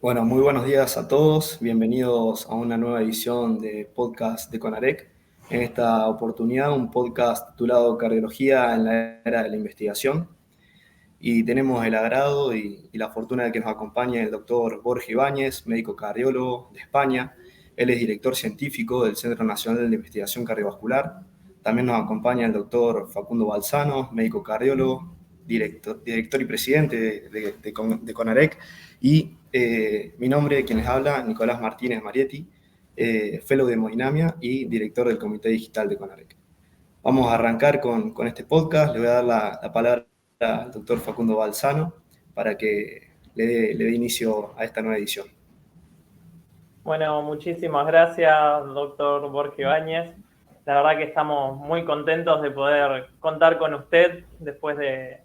Bueno, muy buenos días a todos. Bienvenidos a una nueva edición de podcast de Conarec. En esta oportunidad, un podcast titulado Cardiología en la era de la investigación. Y tenemos el agrado y la fortuna de que nos acompañe el doctor Borja Ibáñez, médico cardiólogo de España. Él es director científico del Centro Nacional de Investigación Cardiovascular. También nos acompaña el doctor Facundo Balzano, médico cardiólogo, director y presidente de Conarec. Y mi nombre, quien les habla, Nicolás Martínez Marietti, fellow de Hemodinamia y director del Comité Digital de Conarec. Vamos a arrancar con este podcast. Le voy a dar la palabra al doctor Facundo Balzano para que le dé inicio a esta nueva edición. Bueno, muchísimas gracias, doctor Borja Ibáñez. La verdad que estamos muy contentos de poder contar con usted después de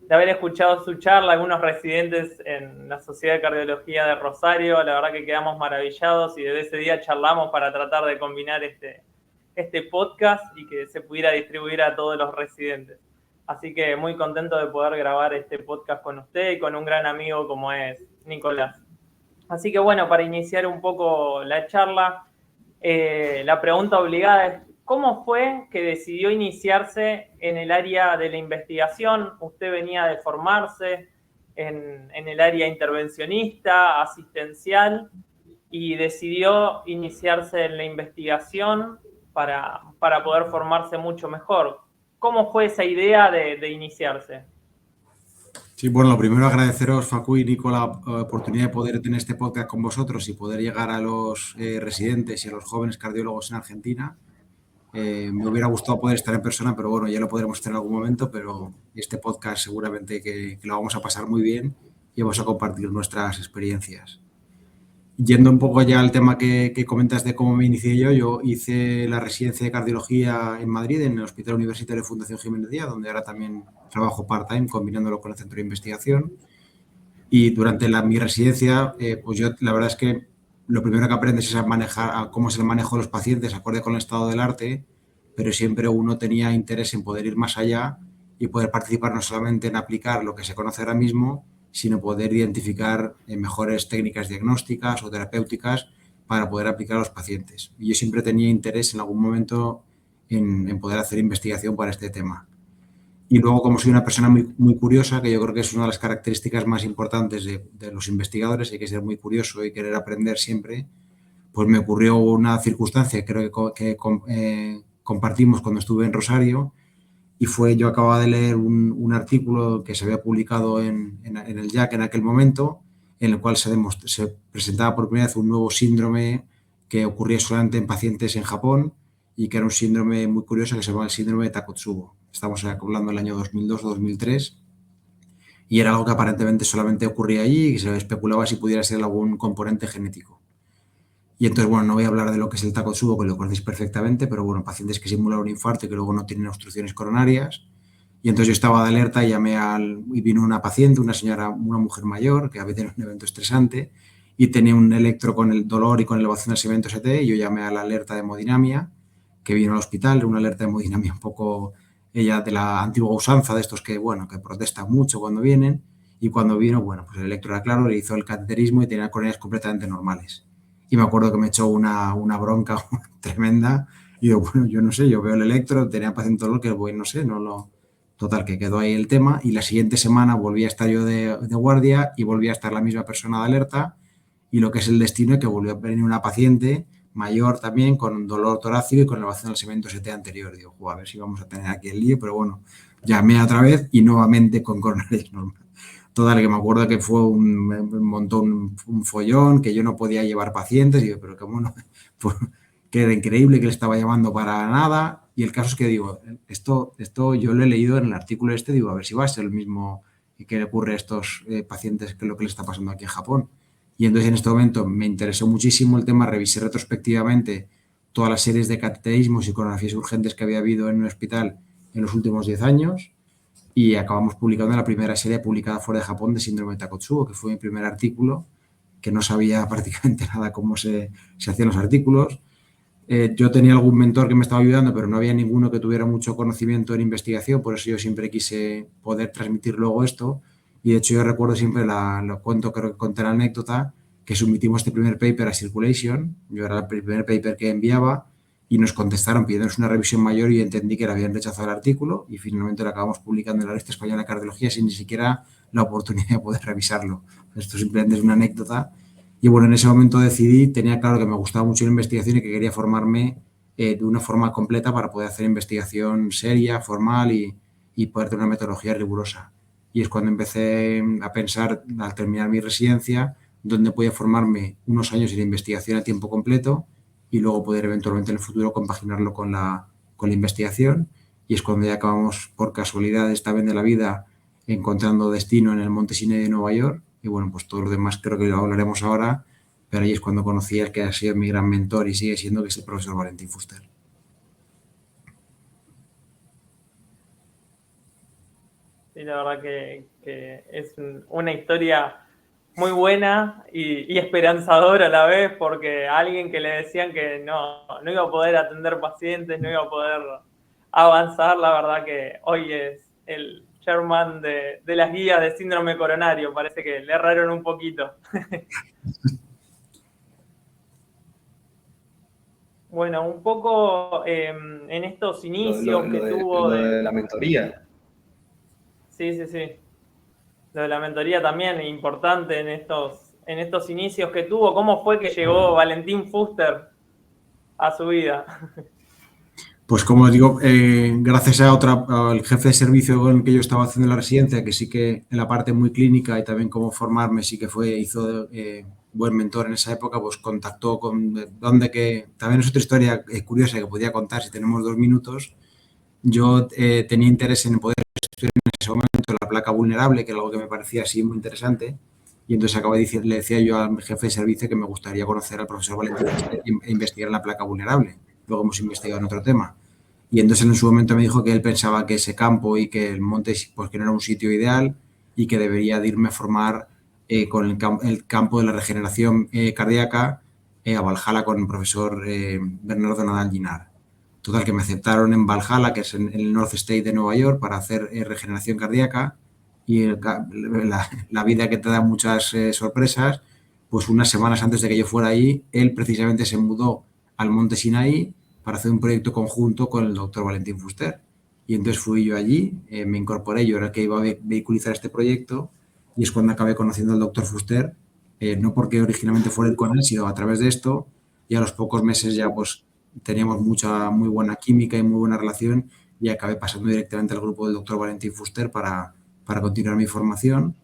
haber escuchado su charla, algunos residentes en la Sociedad de Cardiología de Rosario. La verdad que quedamos maravillados y desde ese día charlamos para tratar de combinar este podcast y que se pudiera distribuir a todos los residentes. Así que muy contento de poder grabar este podcast con usted y con un gran amigo como es Nicolás. Así que bueno, para iniciar un poco la charla, la pregunta obligada es, ¿cómo fue que decidió iniciarse en el área de la investigación? Usted venía de formarse en el área intervencionista, asistencial, y decidió iniciarse en la investigación para poder formarse mucho mejor. ¿Cómo fue esa idea de iniciarse? Sí, bueno, lo primero agradeceros, Facu y Nico, la oportunidad de poder tener este podcast con vosotros y poder llegar a los residentes y a los jóvenes cardiólogos en Argentina. Me hubiera gustado poder estar en persona, pero bueno, ya lo podremos hacer en algún momento, pero este podcast seguramente que lo vamos a pasar muy bien y vamos a compartir nuestras experiencias. Yendo un poco ya al tema que comentas de cómo me inicié yo hice la residencia de cardiología en Madrid, en el Hospital Universitario Fundación Jiménez Díaz, donde ahora también trabajo part-time combinándolo con el centro de investigación. Y durante mi residencia, pues yo la verdad es que lo primero que aprendes es a cómo es el manejo de los pacientes acorde con el estado del arte, pero siempre uno tenía interés en poder ir más allá y poder participar no solamente en aplicar lo que se conoce ahora mismo, sino poder identificar mejores técnicas diagnósticas o terapéuticas para poder aplicar a los pacientes. Y yo siempre tenía interés en algún momento en poder hacer investigación para este tema. Y luego, como soy una persona muy curiosa, que yo creo que es una de las características más importantes de los investigadores, hay que ser muy curioso y querer aprender siempre, pues me ocurrió una circunstancia que creo que compartimos cuando estuve en Rosario, y yo acababa de leer un artículo que se había publicado en el JACC en aquel momento, en el cual se presentaba por primera vez un nuevo síndrome que ocurría solamente en pacientes en Japón y que era un síndrome muy curioso que se llamaba el síndrome de Takotsubo. Estamos hablando del año 2002 o 2003 y era algo que aparentemente solamente ocurría allí y que se especulaba si pudiera ser algún componente genético. Y entonces, bueno, no voy a hablar de lo que es el Takotsubo, que lo conocéis perfectamente, pero bueno, pacientes que simulan un infarto y que luego no tienen obstrucciones coronarias. Y entonces yo estaba de alerta y y vino una paciente, una mujer mayor, que había tenido un evento estresante y tenía un electro con el dolor y con elevación del segmento ST, y yo llamé a la alerta de hemodinamia, que vino al hospital, una alerta de hemodinamia un poco, ella de la antigua usanza, de estos que, bueno, que protestan mucho cuando vienen, y cuando vino, bueno, pues el electro era claro, le hizo el cateterismo y tenía coronarias completamente normales. Y me acuerdo que me echó una bronca tremenda. Y digo, bueno, yo no sé, yo veo el electro, tenía paciente dolor que, bueno, no sé, no lo... Total, que quedó ahí el tema. Y la siguiente semana volví a estar yo de guardia y volví a estar la misma persona de alerta. Y lo que es el destino es que volvió a venir una paciente mayor también con dolor torácico y con elevación del segmento ST anterior. Digo, a ver si vamos a tener aquí el lío, pero bueno, llamé otra vez y nuevamente con coronarias normales. Total, que me acuerdo que me montó un follón, que yo no podía llevar pacientes, y digo, pero cómo no, pues, que era increíble, que le estaba llamando para nada, y el caso es que digo, esto yo lo he leído en el artículo digo, a ver si va a ser el mismo que le ocurre a estos pacientes que lo que le está pasando aquí en Japón. Y entonces en este momento me interesó muchísimo el tema, revisé retrospectivamente todas las series de cateterismos y coronografías urgentes que había habido en un hospital en los últimos 10 años, y acabamos publicando la primera serie publicada fuera de Japón de síndrome de Takotsubo, que fue mi primer artículo, que no sabía prácticamente nada cómo se hacían los artículos. Yo tenía algún mentor que me estaba ayudando, pero no había ninguno que tuviera mucho conocimiento en investigación, por eso yo siempre quise poder transmitir luego esto. Y de hecho yo recuerdo siempre, lo cuento, creo que conté la anécdota, que submitimos este primer paper a Circulation. Yo era el primer paper que enviaba y nos contestaron pidiéndonos una revisión mayor y entendí que le habían rechazado el artículo y finalmente lo acabamos publicando en la Revista Española de Cardiología sin ni siquiera la oportunidad de poder revisarlo. Esto simplemente es una anécdota. Y bueno, en ese momento decidí, tenía claro que me gustaba mucho la investigación y que quería formarme de una forma completa para poder hacer investigación seria, formal y poder tener una metodología rigurosa. Y es cuando empecé a pensar, al terminar mi residencia, dónde podía formarme unos años en investigación a tiempo completo y luego poder eventualmente en el futuro compaginarlo con la investigación. Y es cuando ya acabamos, por casualidad, esta vez de la vida, encontrando destino en el Monte Sinai de Nueva York. Y bueno, pues todo lo demás creo que lo hablaremos ahora, pero ahí es cuando conocí al que ha sido mi gran mentor y sigue siendo, que es el profesor Valentín Fuster. Sí, la verdad que es una historia muy buena y esperanzadora a la vez, porque a alguien que le decían que no iba a poder atender pacientes, no iba a poder avanzar, la verdad que hoy es el chairman de las guías de síndrome coronario. Parece que le erraron un poquito. Bueno, un poco en estos inicios que tuvo lo de la mentoría. Sí. Lo de la mentoría también es importante en estos inicios que tuvo. ¿Cómo fue que llegó Valentín Fuster a su vida? Pues como os digo, gracias al jefe de servicio con el que yo estaba haciendo la residencia, que sí que en la parte muy clínica y también cómo formarme, sí que hizo buen mentor en esa época, pues contactó con que también es otra historia curiosa que podía contar si tenemos 2 minutos. Yo tenía interés en poder estudiar en ese momento la placa vulnerable, que era algo que me parecía así muy interesante. Y entonces le decía yo al jefe de servicio que me gustaría conocer al profesor Valentín e investigar la placa vulnerable. Luego hemos investigado en otro tema. Y entonces en su momento me dijo que él pensaba que ese campo y que el monte pues, que no era un sitio ideal y que debería de irme a formar con el campo de la regeneración cardíaca a Valhalla con el profesor Bernardo Nadal Ginar. Total, que me aceptaron en Valhalla, que es en el North State de Nueva York, para hacer regeneración cardíaca y la vida que te da muchas sorpresas. Pues unas semanas antes de que yo fuera ahí, él precisamente se mudó al Monte Sinaí para hacer un proyecto conjunto con el doctor Valentín Fuster. Y entonces fui yo allí, me incorporé, yo era el que iba a vehiculizar este proyecto y es cuando acabé conociendo al doctor Fuster, no porque originalmente fuera el con él, sino a través de esto, y a los pocos meses ya pues teníamos muy buena química y muy buena relación y acabé pasando directamente al grupo del doctor Valentín Fuster para continuar mi formación.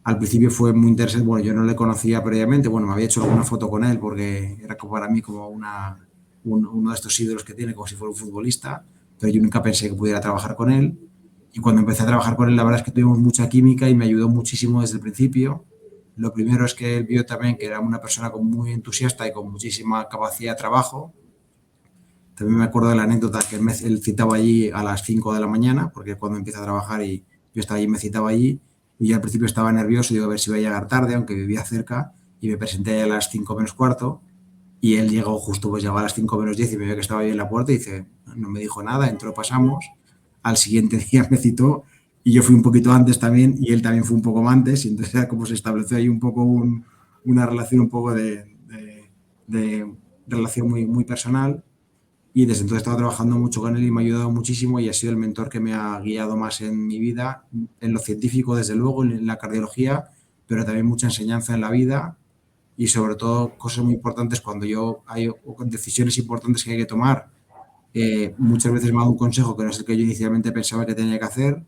Al principio fue muy interesante, bueno, yo no le conocía previamente, bueno, me había hecho alguna foto con él porque era para mí como uno de estos ídolos que tiene, como si fuera un futbolista, pero yo nunca pensé que pudiera trabajar con él. Y cuando empecé a trabajar con él, la verdad es que tuvimos mucha química y me ayudó muchísimo desde el principio. Lo primero es que él vio también que era una persona muy entusiasta y con muchísima capacidad de trabajo. También me acuerdo de la anécdota que él citaba allí a las 5 de la mañana, porque cuando empieza a trabajar y yo estaba allí, me citaba allí, y yo al principio estaba nervioso, digo a ver si iba a llegar tarde, aunque vivía cerca, y me presenté a las 5 menos cuarto, y él llegó justo, pues llegó a las 5 menos 10 y me vio que estaba ahí en la puerta y dice, no me dijo nada, entró, pasamos, al siguiente día me citó, y yo fui un poquito antes también, y él también fue un poco antes, y entonces era como se estableció ahí un poco una relación un poco de relación muy personal. Y desde entonces he estado trabajando mucho con él y me ha ayudado muchísimo y ha sido el mentor que me ha guiado más en mi vida, en lo científico, desde luego, en la cardiología, pero también mucha enseñanza en la vida y sobre todo cosas muy importantes cuando hay decisiones importantes que hay que tomar. Muchas veces me ha dado un consejo que no es el que yo inicialmente pensaba que tenía que hacer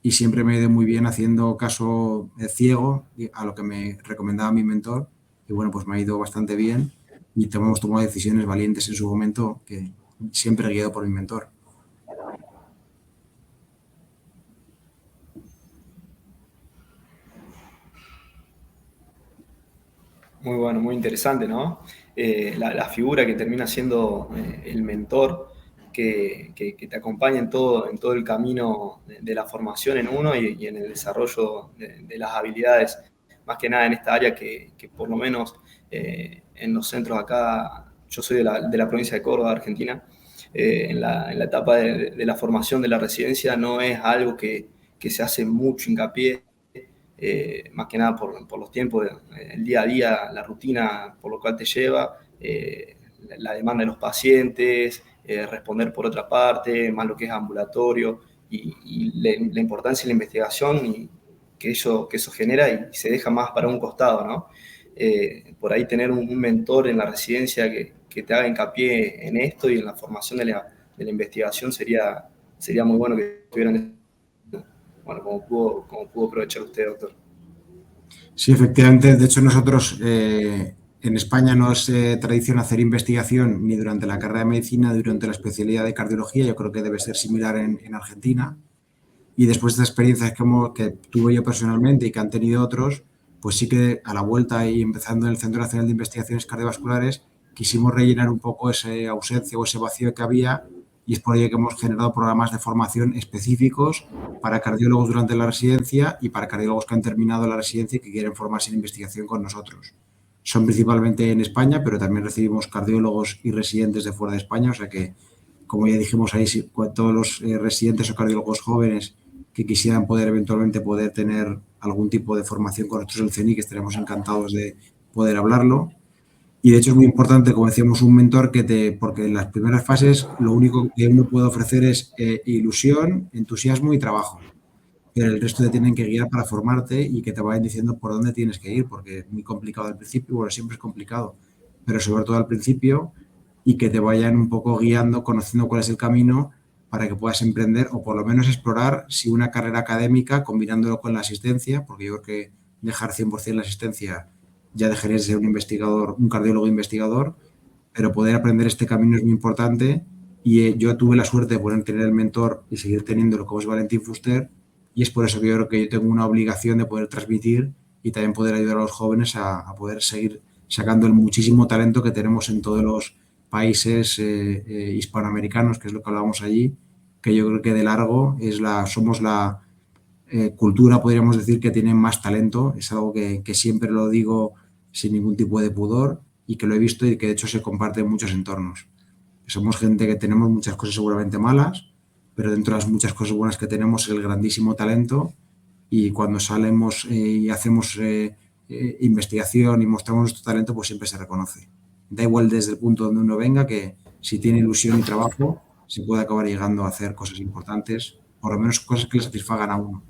y siempre me ha ido muy bien haciendo caso ciego a lo que me recomendaba mi mentor y bueno, pues me ha ido bastante bien y hemos tomado decisiones valientes en su momento que siempre guiado por mi mentor. Muy bueno, muy interesante, ¿no? La figura que termina siendo el mentor que te acompaña en todo el camino de la formación en uno y en el desarrollo de las habilidades, más que nada en esta área que por lo menos en los centros acá, yo soy de la provincia de Córdoba, Argentina, en la etapa de la formación de la residencia no es algo que se hace mucho hincapié más que nada por los tiempos, el día a día, la rutina por lo cual te lleva, la demanda de los pacientes, responder por otra parte, más lo que es ambulatorio, y la importancia de la investigación y que eso genera y se deja más para un costado, ¿no? Por ahí tener un mentor en la residencia que te haga hincapié en esto y en la formación de la investigación sería muy bueno que estuvieran, bueno, como pudo aprovechar usted, doctor. Sí, efectivamente. De hecho, nosotros en España no es tradición hacer investigación ni durante la carrera de medicina ni durante la especialidad de cardiología. Yo creo que debe ser similar en Argentina. Y después de estas experiencias que tuve yo personalmente y que han tenido otros, pues sí que a la vuelta y empezando en el Centro Nacional de Investigaciones Cardiovasculares, quisimos rellenar un poco esa ausencia o ese vacío que había, y es por ello que hemos generado programas de formación específicos para cardiólogos durante la residencia y para cardiólogos que han terminado la residencia y que quieren formarse en investigación con nosotros. Son principalmente en España, pero también recibimos cardiólogos y residentes de fuera de España, o sea que, como ya dijimos ahí, todos los residentes o cardiólogos jóvenes que quisieran eventualmente poder tener algún tipo de formación con nosotros en el CENIC, estaremos encantados de poder hablarlo. Y de hecho es muy importante, como decíamos, un mentor porque en las primeras fases lo único que uno puede ofrecer es ilusión, entusiasmo y trabajo. Pero el resto te tienen que guiar para formarte y que te vayan diciendo por dónde tienes que ir, porque es muy complicado al principio, bueno, siempre es complicado, pero sobre todo al principio, y que te vayan un poco guiando, conociendo cuál es el camino para que puedas emprender o por lo menos explorar si una carrera académica combinándolo con la asistencia, porque yo creo que dejar 100% la asistencia ya dejarías de ser un investigador, un cardiólogo investigador, pero poder aprender este camino es muy importante. Y yo tuve la suerte de poder tener el mentor y seguir teniéndolo, como es Valentín Fuster, y es por eso que yo creo que yo tengo una obligación de poder transmitir y también poder ayudar a los jóvenes a poder seguir sacando el muchísimo talento que tenemos en todos los países hispanoamericanos, que es lo que hablábamos allí, que yo creo que de largo somos la cultura, podríamos decir, que tiene más talento. Es algo que siempre lo digo sin ningún tipo de pudor y que lo he visto y que de hecho se comparte en muchos entornos. Somos gente que tenemos muchas cosas seguramente malas, pero dentro de las muchas cosas buenas que tenemos el grandísimo talento, y cuando salimos y hacemos investigación y mostramos nuestro talento, pues siempre se reconoce. Da igual desde el punto donde uno venga, que si tiene ilusión y trabajo se puede acabar llegando a hacer cosas importantes, por lo menos cosas que le satisfagan a uno.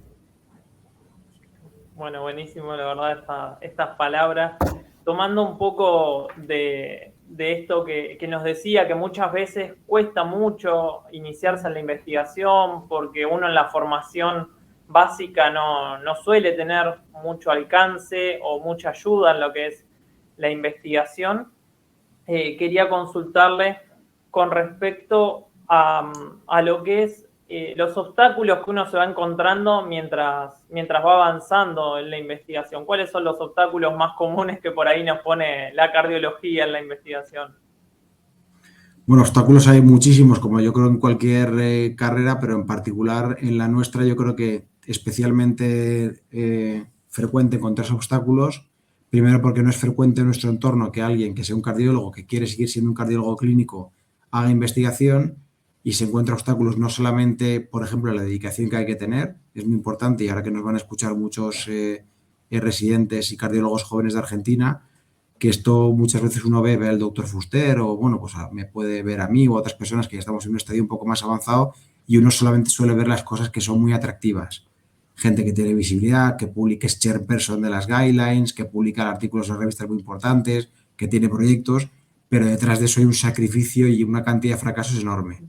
Bueno, buenísimo, la verdad, estas palabras. Tomando un poco de esto que nos decía, que muchas veces cuesta mucho iniciarse en la investigación porque uno en la formación básica no suele tener mucho alcance o mucha ayuda en lo que es la investigación. Quería consultarle con respecto a lo que es los obstáculos que uno se va encontrando mientras va avanzando en la investigación. ¿Cuáles son los obstáculos más comunes que por ahí nos pone la cardiología en la investigación? Bueno, obstáculos hay muchísimos, como yo creo en cualquier carrera, pero en particular en la nuestra yo creo que especialmente frecuente encontrar obstáculos. Primero porque no es frecuente en nuestro entorno que alguien que sea un cardiólogo, que quiere seguir siendo un cardiólogo clínico, haga investigación, y se encuentra obstáculos no solamente, por ejemplo, la dedicación que hay que tener, es muy importante, y ahora que nos van a escuchar muchos residentes y cardiólogos jóvenes de Argentina, que esto muchas veces uno ve al doctor Fuster o, bueno, pues me puede ver a mí o a otras personas que ya estamos en un estadio un poco más avanzado, y uno solamente suele ver las cosas que son muy atractivas. Gente que tiene visibilidad, que publica, es chairperson de las guidelines, que publica artículos en revistas muy importantes, que tiene proyectos, pero detrás de eso hay un sacrificio y una cantidad de fracasos enorme.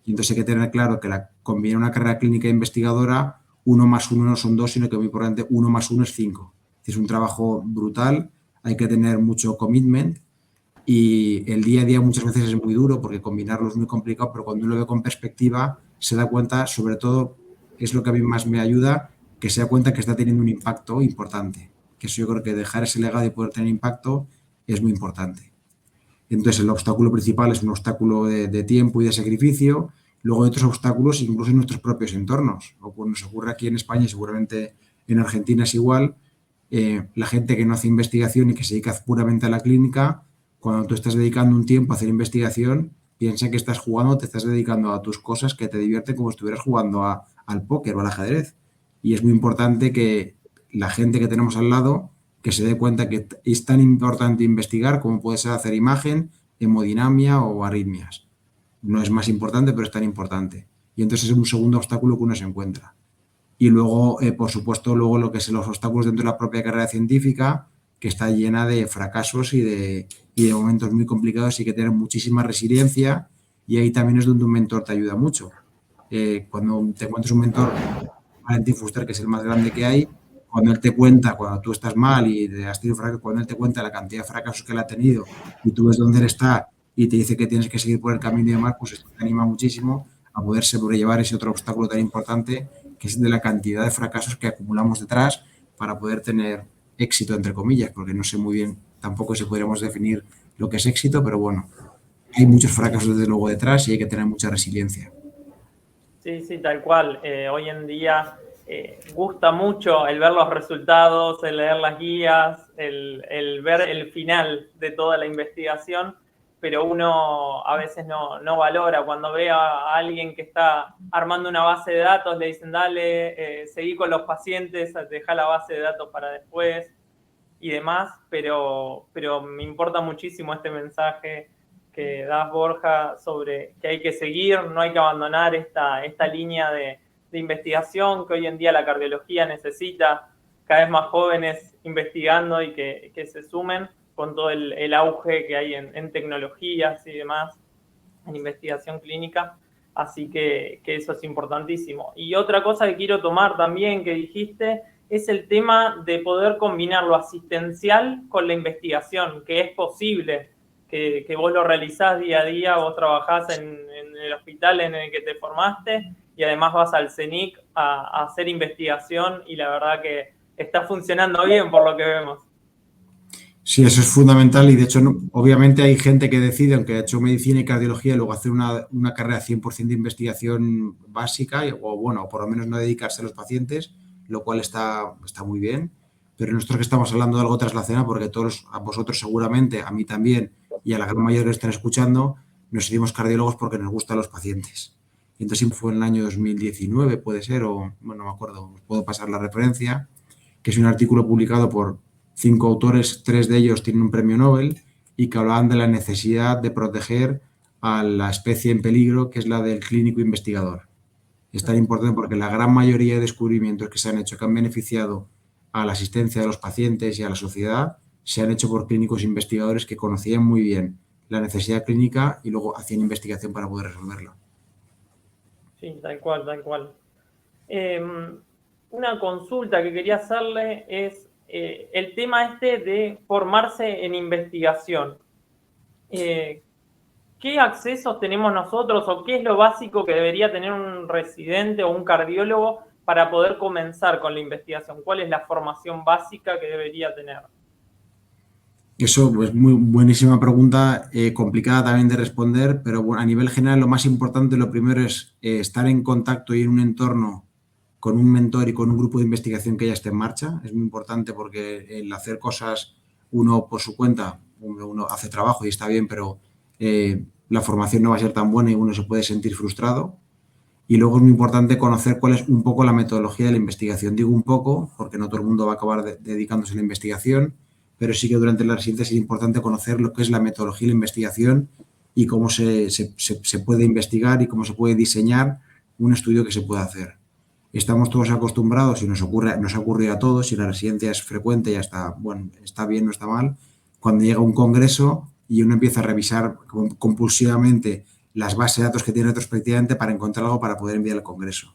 Y entonces hay que tener claro que combinar una carrera clínica e investigadora, 1 más 1 no son 2, sino que muy importante, 1 más 1 es 5. Es un trabajo brutal, hay que tener mucho commitment, y el día a día muchas veces es muy duro porque combinarlo es muy complicado, pero cuando uno lo ve con perspectiva se da cuenta, sobre todo, es lo que a mí más me ayuda, que se da cuenta que está teniendo un impacto importante. Que eso yo creo que dejar ese legado y poder tener impacto es muy importante. Entonces, el obstáculo principal es un obstáculo de tiempo y de sacrificio. Luego hay otros obstáculos incluso en nuestros propios entornos. O pues nos ocurre aquí en España y seguramente en Argentina es igual. La gente que no hace investigación y que se dedica puramente a la clínica, cuando tú estás dedicando un tiempo a hacer investigación, piensa que estás jugando, te estás dedicando a tus cosas que te divierten como si estuvieras jugando al póker o al ajedrez. Y es muy importante que la gente que tenemos al lado que se dé cuenta que es tan importante investigar como puede ser hacer imagen, hemodinamia o arritmias. No es más importante, pero es tan importante. Y entonces es un segundo obstáculo que uno se encuentra. Y luego, por supuesto, luego lo que son los obstáculos dentro de la propia carrera científica, que está llena de fracasos y de momentos muy complicados y que tener muchísima resiliencia, y ahí también es donde un mentor te ayuda mucho. Cuando te encuentras un mentor, Valentín Fuster, que es el más grande que hay, cuando él te cuenta, cuando tú estás mal y te has tenido fracasos, cuando él te cuenta la cantidad de fracasos que él ha tenido y tú ves dónde él está y te dice que tienes que seguir por el camino y demás, pues esto te anima muchísimo a poder sobrellevar ese otro obstáculo tan importante, que es de la cantidad de fracasos que acumulamos detrás para poder tener éxito, entre comillas, porque no sé muy bien tampoco si podríamos definir lo que es éxito, pero bueno, hay muchos fracasos desde luego detrás y hay que tener mucha resiliencia. Sí, sí, tal cual. Hoy en día gusta mucho el ver los resultados, el leer las guías, el ver el final de toda la investigación, pero uno a veces no valora. Cuando ve a alguien que está armando una base de datos, le dicen, dale, seguí con los pacientes, deja la base de datos para después y demás, pero me importa muchísimo este mensaje que das, Borja, sobre que hay que seguir, no hay que abandonar esta línea de investigación que hoy en día la cardiología necesita, cada vez más jóvenes investigando y que se sumen con todo el auge que hay en tecnologías y demás, en investigación clínica. Así que eso es importantísimo. Y otra cosa que quiero tomar también que dijiste es el tema de poder combinar lo asistencial con la investigación, que es posible, que vos lo realizás día a día, vos trabajás en el hospital en el que te formaste y además vas al CENIC a hacer investigación y la verdad que está funcionando bien por lo que vemos. Sí, eso es fundamental y de hecho obviamente hay gente que decide, aunque ha hecho medicina y cardiología, luego hacer una carrera 100% de investigación básica o bueno, por lo menos no dedicarse a los pacientes, lo cual está muy bien. Pero nosotros que estamos hablando de algo traslacional, porque a vosotros seguramente, a mí también y a la gran mayoría que están escuchando, nos hicimos cardiólogos porque nos gustan los pacientes. Y entonces fue en el año 2019, puede ser, o bueno, no me acuerdo, os puedo pasar la referencia, que es un artículo publicado por 5 autores, 3 de ellos tienen un premio Nobel y que hablaban de la necesidad de proteger a la especie en peligro, que es la del clínico investigador. Es tan importante porque la gran mayoría de descubrimientos que se han hecho que han beneficiado a la asistencia de los pacientes y a la sociedad se han hecho por clínicos investigadores que conocían muy bien la necesidad clínica y luego hacían investigación para poder resolverla. Sí, tal cual, tal cual. Una consulta que quería hacerle es el tema de formarse en investigación. ¿Qué accesos tenemos nosotros o qué es lo básico que debería tener un residente o un cardiólogo para poder comenzar con la investigación? ¿Cuál es la formación básica que debería tener? Eso es pues, muy buenísima pregunta, complicada también de responder, pero bueno, a nivel general lo más importante, lo primero es estar en contacto y en un entorno con un mentor y con un grupo de investigación que ya esté en marcha. Es muy importante porque el hacer cosas uno por su cuenta, uno hace trabajo y está bien, pero la formación no va a ser tan buena y uno se puede sentir frustrado. Y luego es muy importante conocer cuál es un poco la metodología de la investigación. Digo un poco porque no todo el mundo va a acabar dedicándose a la investigación, pero sí que durante la residencia es importante conocer lo que es la metodología de la investigación y cómo se puede investigar y cómo se puede diseñar un estudio que se pueda hacer. Estamos todos acostumbrados y nos ha ocurrido a todos, y la residencia es frecuente, ya está, bueno, está bien, no está mal, cuando llega un congreso y uno empieza a revisar compulsivamente las bases de datos que tiene retrospectivamente para encontrar algo para poder enviar al congreso.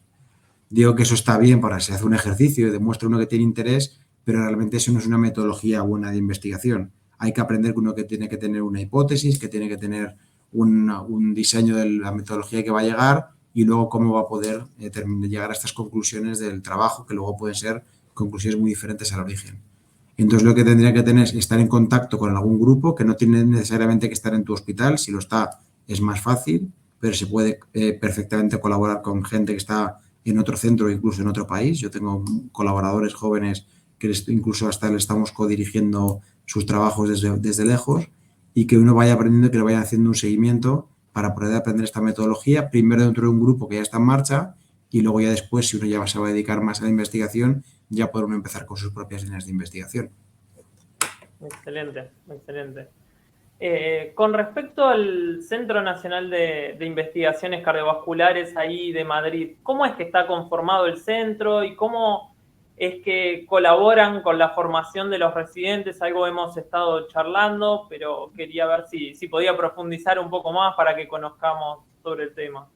Digo que eso está bien para si hace un ejercicio y demuestra uno que tiene interés, pero realmente eso no es una metodología buena de investigación. Hay que aprender que uno que tiene que tener una hipótesis, que tiene que tener un diseño de la metodología que va a llegar y luego cómo va a poder llegar a estas conclusiones del trabajo, que luego pueden ser conclusiones muy diferentes al origen. Entonces, lo que tendría que tener es estar en contacto con algún grupo, que no tiene necesariamente que estar en tu hospital. Si lo está, es más fácil, pero se puede perfectamente colaborar con gente que está en otro centro o incluso en otro país. Yo tengo colaboradores jóvenes que incluso hasta le estamos codirigiendo sus trabajos desde lejos, y que uno vaya aprendiendo, que le vayan haciendo un seguimiento para poder aprender esta metodología, primero dentro de un grupo que ya está en marcha y luego ya después, si uno ya se va a dedicar más a la investigación, ya puede uno empezar con sus propias líneas de investigación. Excelente, excelente. Con respecto al Centro Nacional de Investigaciones Cardiovasculares ahí de Madrid, ¿cómo es que está conformado el centro y cómo es que colaboran con la formación de los residentes? Algo hemos estado charlando, pero quería ver si podía profundizar un poco más para que conozcamos sobre el tema.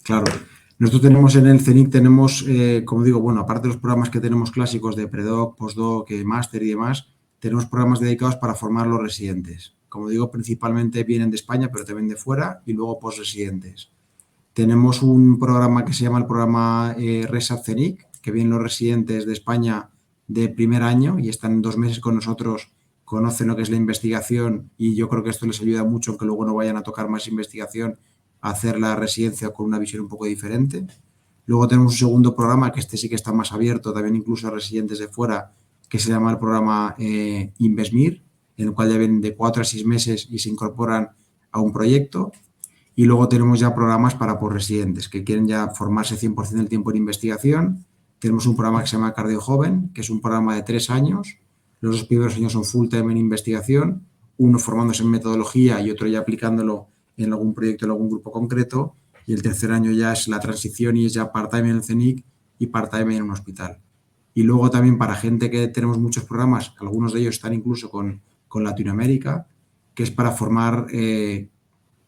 Claro. Nosotros tenemos en el CENIC, como digo, bueno, aparte de los programas que tenemos clásicos de predoc, postdoc, máster y demás, tenemos programas dedicados para formar a los residentes. Como digo, principalmente vienen de España, pero también de fuera, y luego postresidentes. Tenemos un programa que se llama el programa RESAP CENIC, que vienen los residentes de España de primer año y están 2 meses con nosotros, conocen lo que es la investigación y yo creo que esto les ayuda mucho, aunque luego no vayan a tocar más investigación, a hacer la residencia con una visión un poco diferente. Luego tenemos un segundo programa, que este sí que está más abierto, también incluso a residentes de fuera, que se llama el programa INVESMIR, en el cual ya vienen de 4 a 6 meses y se incorporan a un proyecto. Y luego tenemos ya programas para postresidentes, que quieren ya formarse 100% del tiempo en investigación. Tenemos un programa que se llama Cardio Joven, que es un programa de 3 años. Los 2 primeros años son full time en investigación, uno formándose en metodología y otro ya aplicándolo en algún proyecto, en algún grupo concreto. Y el tercer año ya es la transición y es ya part-time en el CENIC y part-time en un hospital. Y luego también para gente que tenemos muchos programas, algunos de ellos están incluso con Latinoamérica, que es para formar,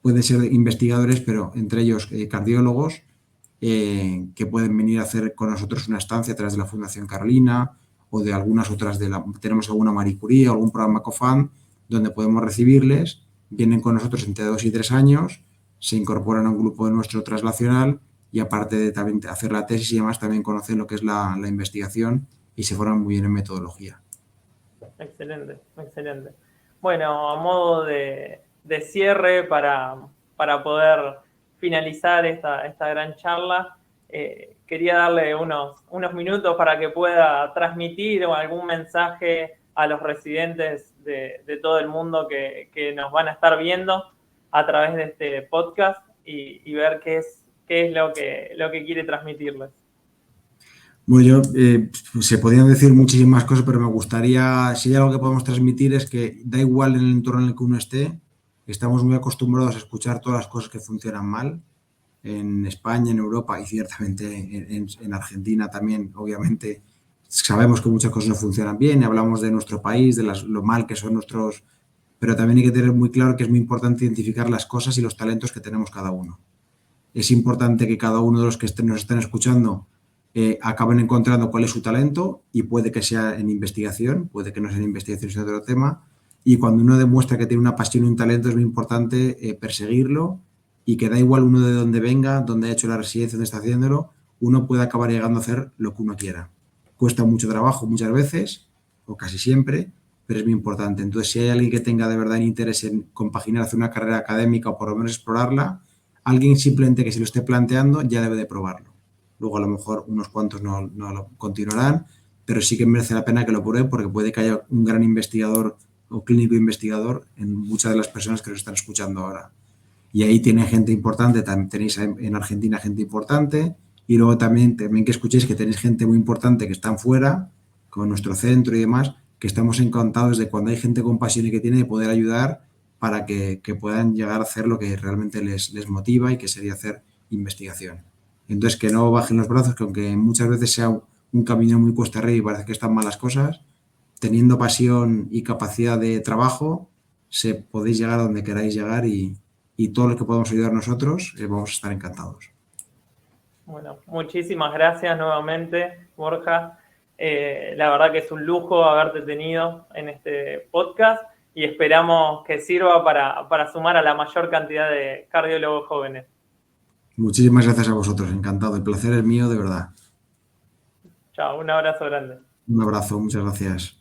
pueden ser investigadores, pero entre ellos cardiólogos, que pueden venir a hacer con nosotros una estancia a través de la Fundación Carolina o de algunas otras, tenemos alguna Marie Curie o algún programa COFAND, donde podemos recibirles, vienen con nosotros entre 2 y 3 años, se incorporan a un grupo de nuestro translacional y aparte de también hacer la tesis y demás, también conocen lo que es la investigación y se forman muy bien en metodología. Excelente, excelente. Bueno, a modo de cierre para poder finalizar esta gran charla, quería darle unos minutos para que pueda transmitir algún mensaje a los residentes de todo el mundo que nos van a estar viendo a través de este podcast y ver qué es lo que quiere transmitirles. Bueno, se podrían decir muchísimas cosas, pero me gustaría, si hay algo que podemos transmitir es que da igual en el entorno en el que uno esté, estamos muy acostumbrados a escuchar todas las cosas que funcionan mal, en España, en Europa y ciertamente en Argentina también, obviamente, sabemos que muchas cosas no funcionan bien, hablamos de nuestro país, de lo mal que son nuestros, pero también hay que tener muy claro que es muy importante identificar las cosas y los talentos que tenemos cada uno. Es importante que cada uno de los que nos estén escuchando acaben encontrando cuál es su talento y puede que sea en investigación, puede que no sea en investigación, sino en otro tema. Y cuando uno demuestra que tiene una pasión y un talento es muy importante perseguirlo y que da igual uno de dónde venga, dónde ha hecho la residencia, dónde está haciéndolo, uno puede acabar llegando a hacer lo que uno quiera. Cuesta mucho trabajo muchas veces, o casi siempre, pero es muy importante. Entonces, si hay alguien que tenga de verdad interés en compaginar, hacer una carrera académica o por lo menos explorarla, alguien simplemente que se lo esté planteando ya debe de probarlo. Luego a lo mejor unos cuantos no lo continuarán, pero sí que merece la pena que lo prueben porque puede que haya un gran investigador o clínico investigador en muchas de las personas que nos están escuchando ahora. Y ahí tiene gente importante, también tenéis en Argentina gente importante y luego también que escuchéis que tenéis gente muy importante que están fuera, con nuestro centro y demás, que estamos encantados de cuando hay gente con pasión y que tiene de poder ayudar para que puedan llegar a hacer lo que realmente les motiva y que sería hacer investigación. Entonces, que no bajen los brazos, que aunque muchas veces sea un camino muy cuesta arriba y parece que están malas cosas, teniendo pasión y capacidad de trabajo, podéis llegar a donde queráis llegar y todo lo que podamos ayudar nosotros, vamos a estar encantados. Bueno, muchísimas gracias nuevamente, Borja. La verdad que es un lujo haberte tenido en este podcast y esperamos que sirva para sumar a la mayor cantidad de cardiólogos jóvenes. Muchísimas gracias a vosotros, encantado. El placer es mío, de verdad. Chao, un abrazo grande. Un abrazo, muchas gracias.